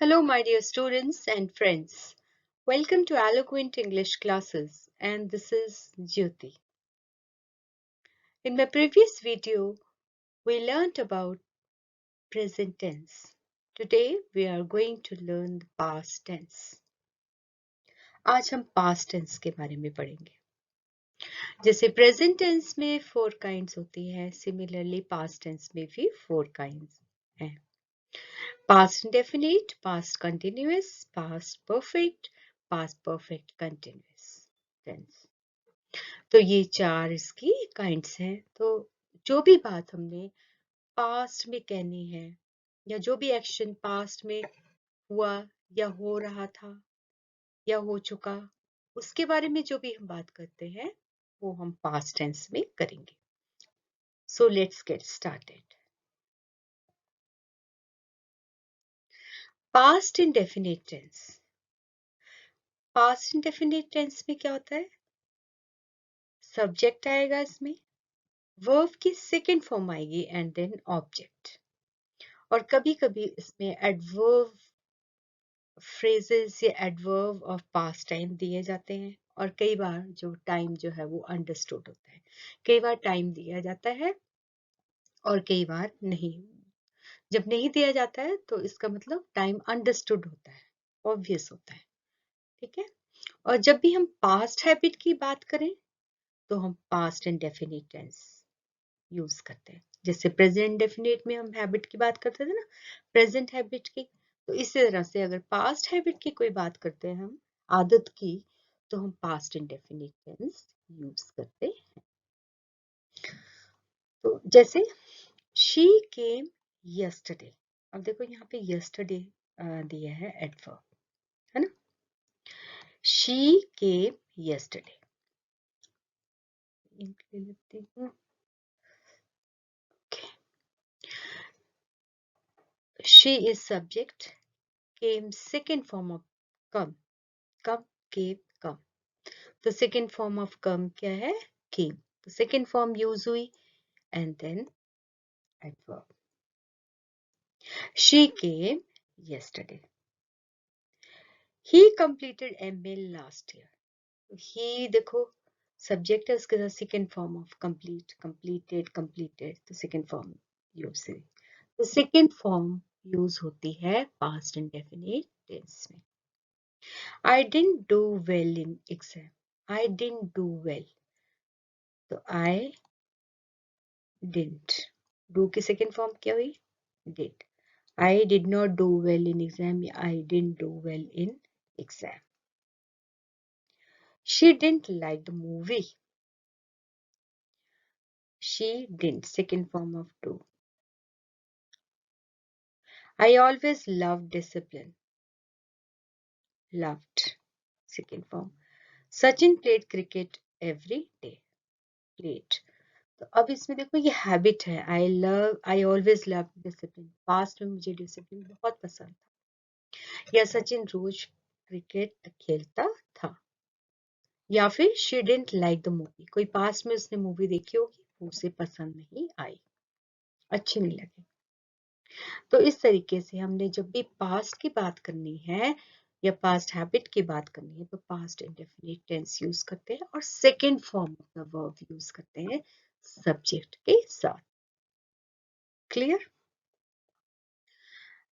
Hello, my dear students and friends. Welcome to Eloquent English classes, and this is Jyoti. In my previous video, we learned about present tense. Today, we are going to learn the past tense. आज हम past tense के बारे में पढ़ेंगे. जैसे present tense में 4 kinds होती है, similarly past tense में भी 4 kinds हैं. Past indefinite, past continuous, past perfect continuous tense. तो ये 4 इसकी काइंड्स हैं. तो जो भी बात हमने पास्ट में कहनी है या जो भी एक्शन पास्ट में हुआ या हो रहा था या हो चुका, उसके बारे में जो भी हम बात करते हैं वो हम पास्ट टेंस में करेंगे. So let's get started. Past indefinite tense. Past indefinite tense में क्या होता है? सब्जेक्ट आएगा इसमें, वर्ब की सेकेंड फॉर्म आएगी एंड देन ऑब्जेक्ट. और कभी कभी इसमें एडवर्ब फ्रेजेस या एडवर्ब ऑफ पास्ट टाइम दिए जाते हैं. और कई बार जो टाइम जो है वो अंडरस्टूड होता है. कई बार टाइम दिया जाता है और कई बार नहीं. जब नहीं दिया जाता है तो इसका मतलब टाइम अंडरस्टूड होता है, ऑब्वियस होता है. ठीक है. और जब भी हम पास्ट हैबिट की बात करें तो हम पास्ट इंडेफिनिट टेंस यूज करते हैं. जैसे प्रेजेंट डेफिनेट में हम हैबिट की बात करते थे ना, प्रेजेंट हैबिट की. तो इसी तरह से अगर पास्ट हैबिट की कोई बात करते हैं हम, आदत की, तो हम पास्ट इंडेफिनिट टेंस यूज करते हैं. तो जैसे शी केम यस्टरडे. अब देखो यहाँ पे यस्टरडे दिया है एडवर्ब, है ना. She came yesterday. She is subject. Came second form of come. Come, came, come. The second form of come क्या है? Came. The second form use हुई and then adverb. She came yesterday. He completed MA last year. He देखो subject है, उसके साथ second form of complete, completed. The second form use हुई. The second form use होती है past indefinite tense में. I didn't do well in exam. I didn't do well. तो I didn't. Do की second form क्या हुई? Did. I did not do well in exam. I didn't do well in exam. She didn't like the movie. She didn't. Second form of do. I always loved discipline. Loved. Second form. Sachin played cricket every day. Played. तो अब इसमें देखो ये habit है. I always love discipline. Past में मुझे discipline बहुत पसंद था. या सचिन रोज क्रिकेट खेलता था. या फिर she didn't like the movie. कोई पास्ट में उसने मूवी देखी होगी, वो उसे पसंद नहीं आई, अच्छी नहीं लगी. तो इस तरीके से हमने जब भी पास्ट की बात करनी है या पास्ट हैबिट की बात करनी है तो पास्ट इंडेफिनिट टेंस यूज करते हैं और second form of the verb use करते हैं सब्जेक्ट के साथ. Clear?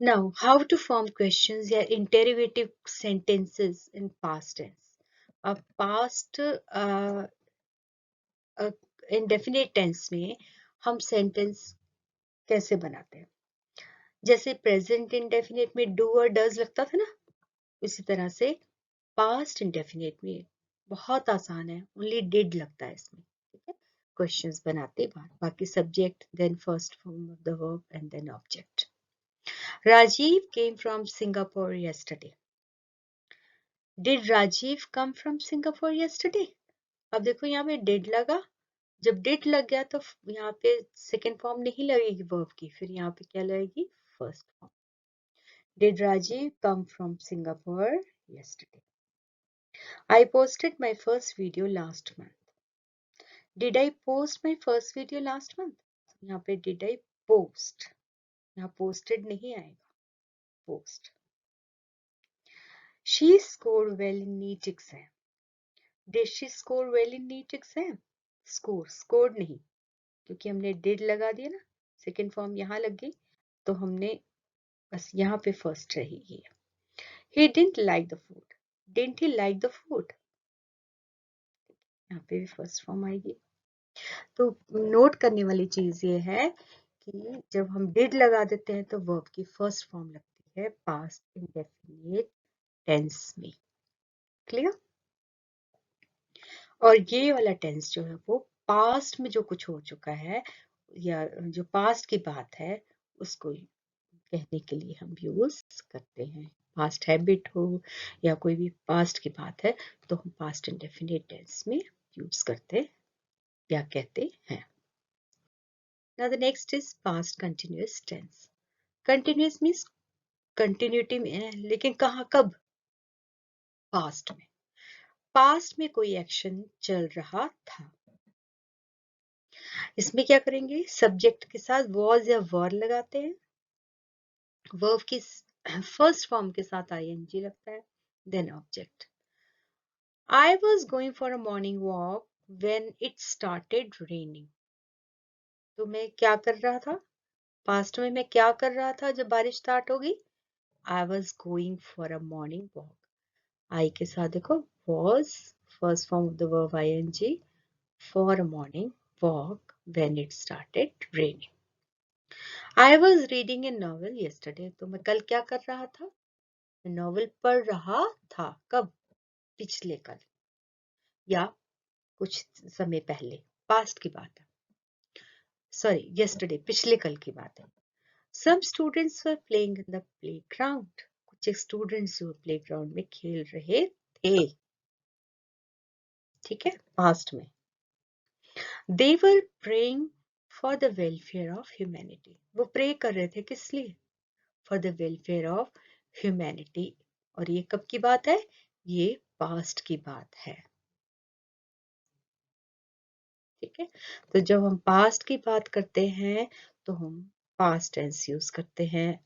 Now, how to form questions या interrogative sentences in past tense. अब past indefinite tense में हम sentence कैसे बनाते हैं? जैसे present indefinite में do और does लगता था ना, इसी तरह से past indefinite में बहुत आसान है, only did लगता है इसमें. ठीक है, क्वेश्चंस बनाते बाकी subject, then first form of the verb and then object. Rajiv came from Singapore yesterday. Did Rajiv come from Singapore yesterday? अब देखो यहाँ पे did लगा. जब did लग गया तो यहाँ पे सेकेंड फॉर्म नहीं लगेगी वर्ब की, फिर यहाँ पे क्या लगेगी? First form. Did Rajiv come from Singapore yesterday? I posted my first video last month. Did I post my first video last month? यहाँ पे did I post. यहाँ posted नहीं आएगा, post. She scored well in NEET exam. Did she score well in NEET exam? Scored नहीं, क्योंकि हमने did लगा दिया ना, सेकेंड फॉर्म यहाँ लग गई, तो हमने बस यहाँ पे फर्स्ट रहेगी. He didn't like the food. Didn't he like the food? यहाँ पे भी फर्स्ट फॉर्म आएगी. तो नोट करने वाली चीज ये है कि जब हम डिड लगा देते हैं तो वर्ब की फर्स्ट फॉर्म लगती है पास्ट इंडेफिनिट टेंस में. क्लियर? और ये वाला टेंस जो है वो पास्ट में जो कुछ हो चुका है या जो पास्ट की बात है उसको कहने के लिए हम यूज करते हैं. पास्ट हैबिट हो या कोई भी पास्ट की बात है तो हम पास्ट इंडेफिनिट टेंस में यूज करते या कहते हैं. Now the next is past continuous tense. Continuous means continuity में है, लेकिन कहाँ कब? पास्ट में. पास्ट में कोई एक्शन चल रहा था. इसमें क्या करेंगे? सब्जेक्ट के साथ was या were लगाते हैं. वर्ब की फर्स्ट फॉर्म के साथ ing लगता है. Then object. I was going for a morning walk when it started raining. तो मैं क्या कर रहा था? पास्ट में मैं क्या कर रहा था जब बारिश स्टार्ट होगी? I was going for a morning walk. I के साथ देखो was first form of the verb ing for a morning walk when it started raining. I was reading a novel yesterday. तो मैं कल क्या कर रहा था? मैं नॉवल पढ़ रहा था. कब? पिछले कल या कुछ समय पहले. पास्ट की बात है. सॉरी, yesterday पिछले कल की बात है. Some students were playing in the playground. कुछ स्टूडेंट्स जो प्लेग्राउंड में खेल रहे थे. ठीक है, पास्ट में. They were praying for the welfare of humanity. वो प्रे कर रहे थे किस लिए? For the welfare of humanity. और ये कब की बात है? ये पास्ट की बात है. ठीक है, तो जब हम पास्ट की बात करते हैं तो हम पास्ट टेंस यूज करते हैं.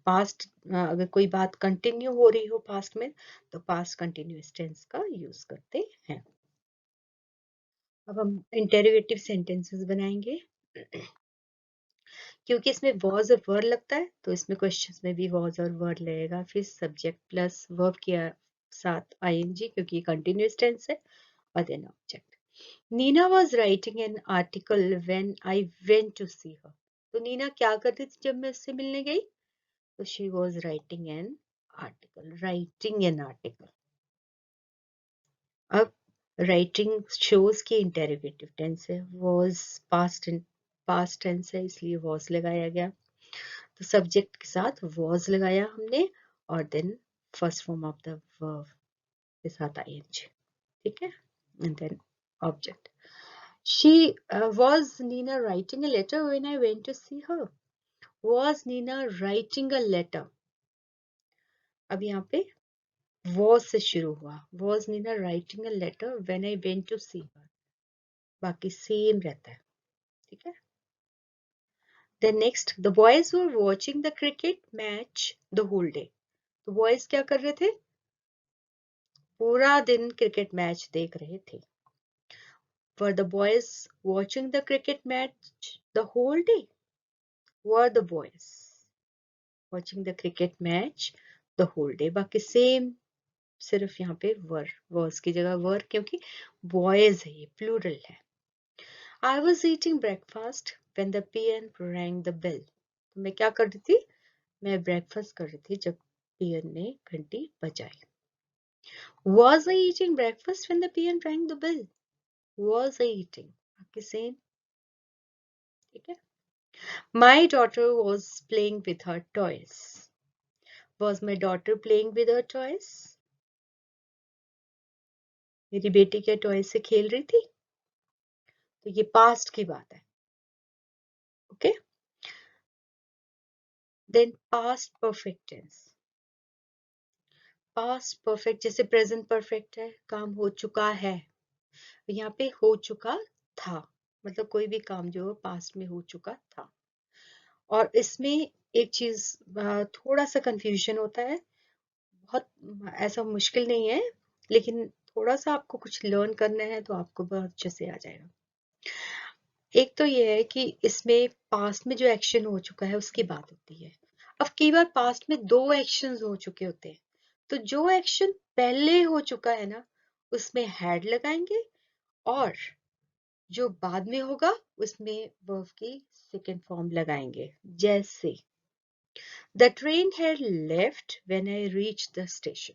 पास्ट अगर कोई बात कंटिन्यू हो रही हो पास्ट में तो पास्ट कंटिन्यूअस टेंस का यूज करते हैं. अब हम इंटेरोगेटिव सेंटेंसेस बनाएंगे. क्योंकि इसमें was और were लगता है तो इसमें क्वेश्चंस में भी was और were लगेगा. फिर सब्जेक्ट प्लस वर्ब के साथ ing क्योंकि ये कंटिन्यूअस टेंस है. और then object. Nina was writing an article when I went to see her. तो नीना क्या कर रही थी जब मैं उससे मिलने गई? तो she was writing an article. अब राइटिंग शोज की इंटेरोगेटिव टेंस है. was पास्ट टेंस है इसलिए was लगाया गया. तो सब्जेक्ट के साथ was लगाया हमने और then first form of the verb के साथ ing. ठीक है, and then object. Was Nina writing a letter when I went to see her? Was Nina writing a letter? अब यहाँ पे was से शुरू हुआ. Was Nina writing a letter when I went to see her? बाकी same रहता है. ठीक है. Then next, the boys were watching the cricket match the whole day. तो बॉयज क्या कर रहे थे? पूरा दिन क्रिकेट मैच देख रहे थे. Were the boys watching the cricket match the whole day? Were the boys watching the cricket match the whole day? बाकी सेम, सिर्फ यहाँ पे were, was की जगह were क्योंकि boys है, ये प्लूरल है. I was eating breakfast when the PM rang the bell. तो मैं क्या कर रही थी? मैं ब्रेकफास्ट कर रही थी जब PM ने घंटी बजाई. Was I eating breakfast when the PM rang the bell? Was I eating? बाकी सेम. ठीक है. My daughter was playing with her toys. Was my daughter playing with her toys? मेरी बेटी क्या टॉयज से खेल रही थी? तो ये पास्ट की बात है. Okay. Then past perfect tense. Past perfect जैसे प्रेजेंट परफेक्ट है, काम हो चुका है. यहाँ पे हो चुका था, मतलब कोई भी काम जो पास्ट में हो चुका था. और इसमें एक चीज थोड़ा सा कंफ्यूजन होता है. बहुत ऐसा मुश्किल नहीं है, लेकिन थोड़ा सा आपको कुछ लर्न करना है तो आपको बहुत अच्छे से आ जाएगा। एक तो ये है कि इसमें पास्ट में जो एक्शन हो चुका है उसकी बात होती है। अब कई बार पास्ट में दो एक्शंस हो चुके होते हैं, तो जो एक्शन पहले हो चुका है ना उसमें हैड लगाएंगे, और जो बाद में होगा उसमें वर्ब की सेकेंड फॉर्म लगाएंगे। जैसे the train had left when I reach the station,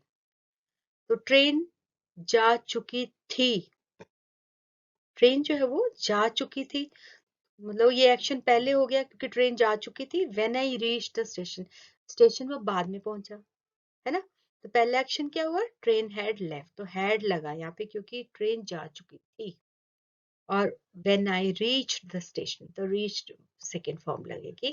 तो ट्रेन जा चुकी थी, ट्रेन जो है वो जा चुकी थी, मतलब ये एक्शन पहले हो गया क्योंकि ट्रेन जा चुकी थी। When I reach the station, station वो बाद में पहुंचा, है ना। तो पहला एक्शन क्या हुआ, ट्रेन हैड लेफ्ट, तो हैड लगा यहाँ पे क्योंकि ट्रेन जा चुकी थी। और when I reach the station, तो रीच सेकेंड फॉर्म लगेगी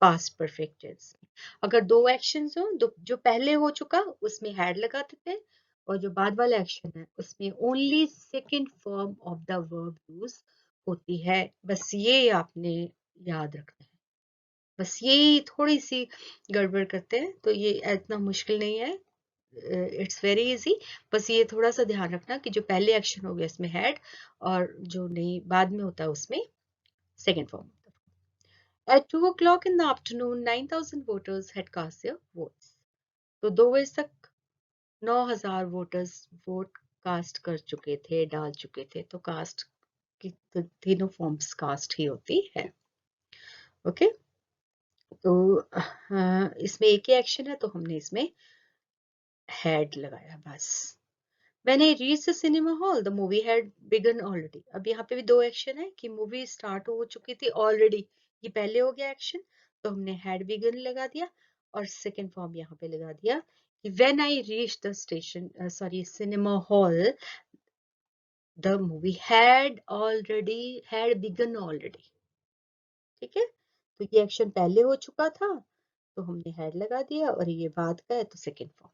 पास्ट परफेक्ट टेंस। अगर दो एक्शंस हो, जो पहले हो चुका उसमें हैड लगा देते हैं, और जो बाद वाला एक्शन है उसमें only second form of the verb use होती है। बस ये आपने याद रखना है, बस यही थोड़ी सी गड़बड़ करते हैं, तो ये इतना मुश्किल नहीं है, इट्स वेरी इजी। बस ये थोड़ा सा ध्यान रखना कि जो पहले एक्शन हो गया उसमें हैड, और जो नहीं बाद में होता है उसमें second form. At 2 o'clock in the afternoon, 9,000 voters had cast their votes. तो 2 बजे तक 9,000 वोटर्स वोट कास्ट कर चुके थे, डाल चुके थे। तो कास्ट की तो तीनों फॉर्म्स कास्ट ही होती है। ओके, तो इसमें एक ही एक्शन है तो हमने इसमें हैड लगाया बस। When I reached the cinema hall, the movie had begun already. अब यहाँ पे भी दो एक्शन है कि मूवी स्टार्ट हो चुकी थी ऑलरेडी, ये पहले हो गया एक्शन, तो हमने had begun लगा दिया, और सेकेंड फॉर्म यहाँ पे लगा दिया कि when I reached the station, sorry, cinema hall, the movie had begun already. ठीक है, तो ये एक्शन पहले हो चुका था तो हमने had लगा दिया, और ये बाद का है तो second form.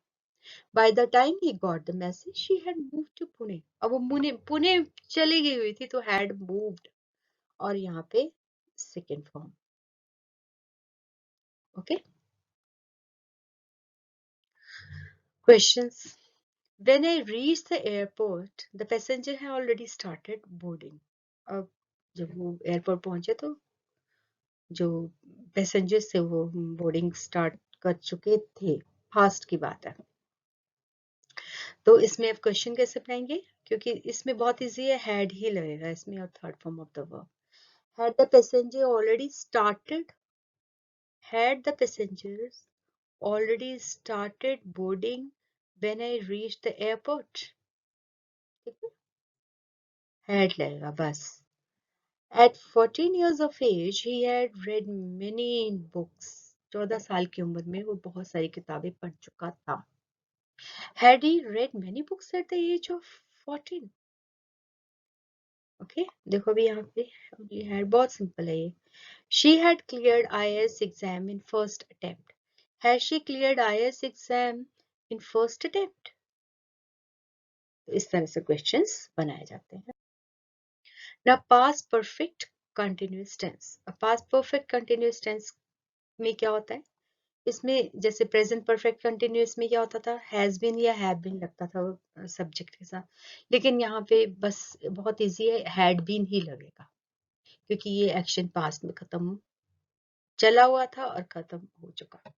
By the time he got the message, she had moved to Pune. अब वो पुणे चली गई हुई थी तो had moved, और यहाँ पे second form. Okay, questions. When I reached the airport, the passenger had already started boarding. अब जब वो एयरपोर्ट पहुंचे तो जो पैसेंजर्स थे वो बोर्डिंग स्टार्ट कर चुके थे, फास्ट की बात है। तो इसमें अब क्वेश्चन कैसे बनाएंगे, क्योंकि इसमें बहुत इजी है, हैड ही लगेगा इसमें, और third form of the verb. Had the passenger already started? Had the passengers already started boarding when I reached the airport? ठीक है, had लगेगा बस। At 14 years of age, he had read many books. 14 साल की उम्र में वो बहुत सारी किताबें पढ़ चुका था। Had he read many books at the age of 14? Okay, देखो अभी यहाँ पे ये had बहुत सिंपल है ये। She had cleared IAS exam in first attempt. Has she cleared IAS exam in first attempt? तो इस तरह से क्वेश्चंस बनाए जाते हैं। Now past perfect continuous tense. अब past perfect continuous tense में क्या होता है, इसमें जैसे प्रेजेंट परफेक्ट कंटिन्यूअस में क्या होता था, हैज बीन या हैव बीन लगता था सब्जेक्ट के साथ, लेकिन यहाँ पे बस बहुत इजी है, हैड बीन ही लगेगा क्योंकि ये एक्शन पास्ट में खत्म चला हुआ था और खत्म हो चुका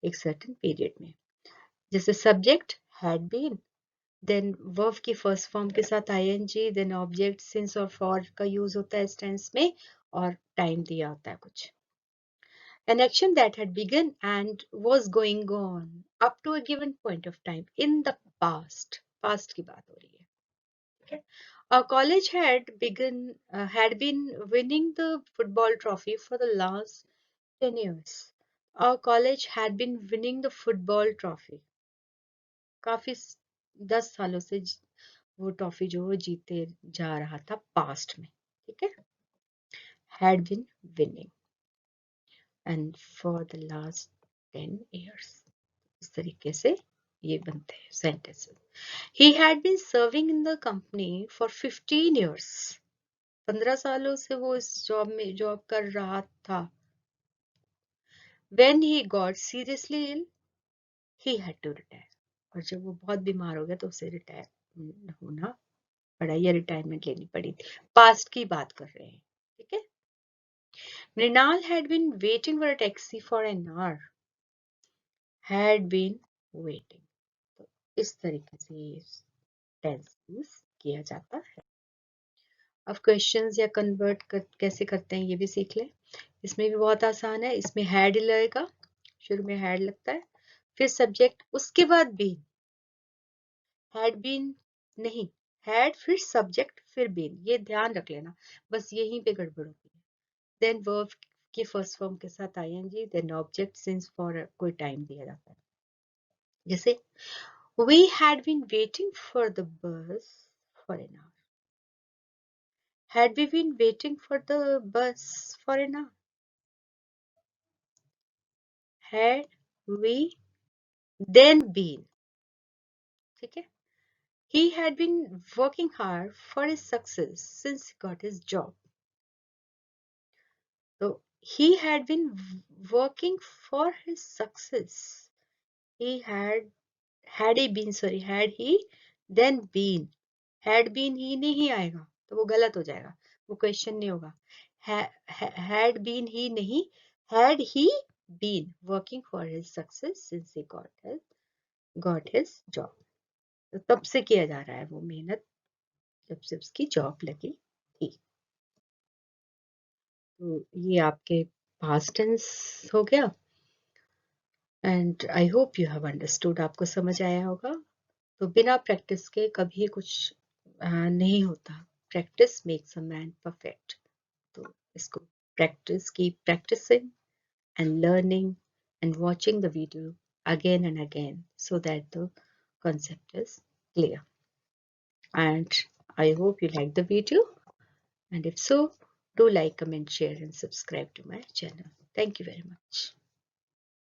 एक सर्टेन पीरियड में। जैसे subject had been, then verb की फर्स्ट फॉर्म के साथ आईएनजी, देन ऑब्जेक्ट सिंस और फॉर का यूज होता है इस टेंस में, और टाइम दिया होता है कुछ। An action that had begun and was going on up to a given point of time in the past. Past की बात हो रही है, ठीक है। Our college had been winning the football trophy for the last 10 years. Our college had been winning the football trophy. काफी 10 सालों से वो ट्रॉफी जो जीते जा रहा था पास्ट में, ठीक है। Had been winning and for the last 10 years. इस तरीके से ये बनते हैं sentences. He had been serving in the company for 15 years. 15 सालों से वो इस जॉब कर रहा था। When he got seriously ill, he had to retire. और जब वो बहुत बीमार हो गया तो उसे रिटायर होना पड़ा या रिटायरमेंट लेनी पड़ी थी. पास्ट की बात कर रहे हैं. ठीक है. Mrinal had been waiting for a taxi for an hour. Had been waiting. तो इस तरीके से टेंस यूज किया जाता है. अब क्वेश्चंस या कन्वर्ट कैसे करते हैं ये भी सीख लें. इसमें भी बहुत आसान है. इसमें हैड लगेगा. शुरू में हैड लगता है, फिर सब्जेक्ट, उसके बाद बीन. हैड बीन नहीं, हैड फिर सब्जेक्ट फिर बीन. ये ध्यान रख लेना, बस यहीं पे गड़बड़ होती है. देन वर्ब के फर्स्ट फॉर्म के साथ ING, then object since for कोई टाइम दिया जाता है. जैसे we had been waiting for the bus for an hour. Had we been waiting for the bus for an hour? Had we then been. ठीक है. He had been working hard for his success since he got his job. So he had been working for his success. He had he been, sorry, had he then been. Had been ही नहीं आएगा तो वो गलत हो जाएगा, वो question नहीं होगा. Had been ही नहीं, had he been working for his success since he got his job. तो तब से किया जा रहा है वो मेहनत जब से उसकी जॉब लगी थी. तो ये आपके पास्ट टेंस हो गया. And I hope you have understood. आपको समझ आया होगा. तो बिना प्रैक्टिस के कभी कुछ नहीं होता. Practice makes a man perfect. तो इसको प्रैक्टिस की practicing and learning and watching the video again and again so that the concept is clear. And I hope you like the video, and if so, do like, comment, share and subscribe to my channel. Thank you very much.